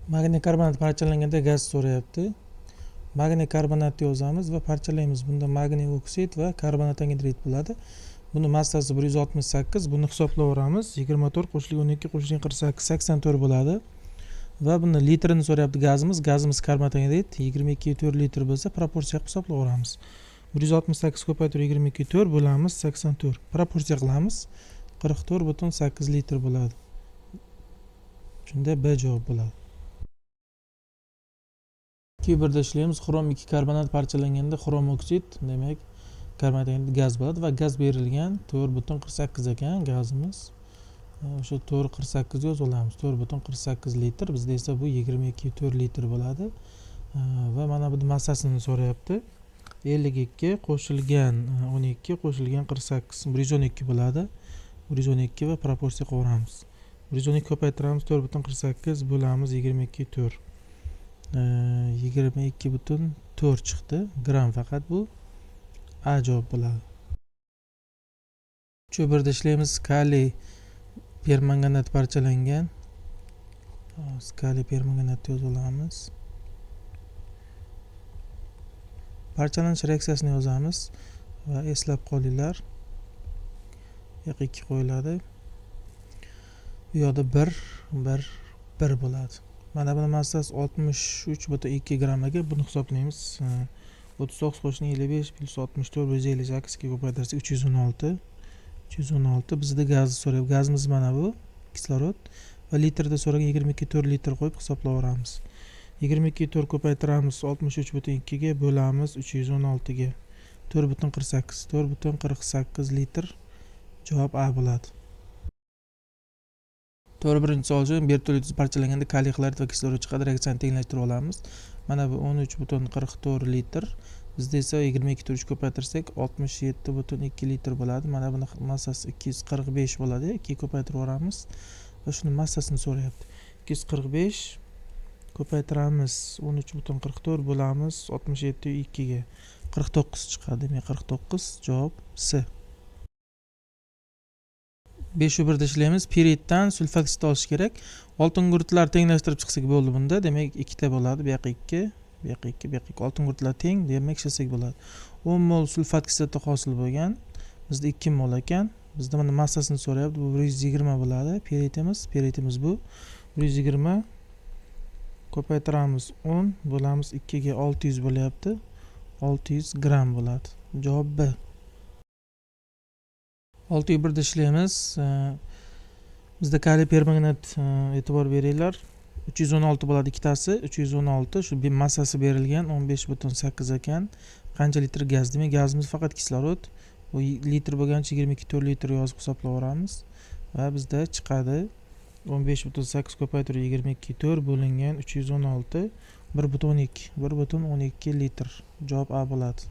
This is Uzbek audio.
Magniy karbonat parchalanganda gaz so'rayapti. Magniy karbonatni yozamiz va parchalaymiz. Bunda magniy oksid va karbonat angidrid bo'ladi. Buni massasi 168. Buni hisoblayveramiz. 24 qo'shilgan 12 qo'shilgan 48 84 bo'ladi. Va buni litrini so'rayapti gazimiz. Gazimiz karbonat angidrid 22,4 litr bo'lsa, proporsiya qilib hisoblayveramiz. 168 ko'paytirib 22,4 bo'lamiz 84. Proporsiya qilamiz. 44,8 litr bo'ladi. Shunda B javob bo'ladi. 2-1da ishlaymiz. Xrom 2 karbonat parchalanganda xrom oksid, demak, karbonat angidrid gaz bo'ladi va gaz berilgan 4,48 ekan gazimiz. O'sha 4,48 yozib olamiz. 4,48 litr. Bizda esa bu 22,4 litr bo'ladi. Va mana bu massasini so'rayapti. 52 qo'shilgan 12 qo'shilgan 48 112 bo'ladi. 112 va proporsiya qilamiz. 112 ko'paytiramiz 4,48 bo'lamiz 22,4. 22,4 chiqdi. Gram faqat bu A javob bo'ladi. 3-1da ishlaymiz. Kaliy permanganat parchalangan. Kaliy permanganatni yozib olamiz. Parchalanish reaksiyasini yozamiz va eslab qolinglar. Yoq 2 qo'yiladi. Bu yoqda 1 bo'ladi. Mana buni massasi 63,2 gram ekan. Buni hisoblaymiz. 39 qo'shilgan 55 plus 64 158 ga ko'paytirsak 316. 316 bizda gazni so'rayapti. Gazimiz mana bu kislorod va litrda so'ragan 22,4 litr qo'yib hisoblayveramiz. 22,4 ko'paytiramiz 63,2 ga bo'lamiz 316 ga. 4,48 4,48 litr javob A bo'ladi. 4-birinchi savol uchun bertollit parchalanganda kaliy xlorid va kislorod chiqadi. Reaksiyani tenglashtirib olamiz. Mana bu 13,44 litr. Bizda esa 22,3 ko'paytirsak 67,2 litr bo'ladi. Mana buni massasi 245 bo'ladi. 2 ko'paytirib olamiz va shuni massasini so'rayapti. 245 ko'paytiramiz 13,44 bo'lamiz 67,2 ga. 49 chiqadi. Demak 49 javob C. 5-1da ishlaymiz. Piritdan sulfat kislorod olish kerak. Oltin gurtlar tenglashtirib chiqsak bo'ldi bunda. Demak 2 ta bo'ladi. Bu yoqqa 2, bu yoqqa 2, bu yoqqa 2. Oltin gurtlar teng, demak ishlasak bo'ladi. 10 mol sulfat kislorodi hosil bo'lgan. Bizda 2 mol ekan. Bizda mana massasini so'rayapti. Bu 120 bo'ladi. Piritimiz bu 120 ko'paytiramiz 10 bo'lamiz 2 ga 600 bo'lyapti. 600 gram bo'ladi. Javob B. 6-1da ishlaymiz. Bizda kaliy permanganat e'tibor beringlar. 316 bo'ladi ikkitasi. 316 shu massasi berilgan 15,8 ekan. Qancha litr gaz? Demak, gazimiz faqat kislorod. Bu litr bo'lgancha 22,4 litr yozib hisoblayveramiz va bizda chiqadi 15,8 ko'paytirib 22,4 bo'lingan 316 1,12 litr. Javob A bo'ladi.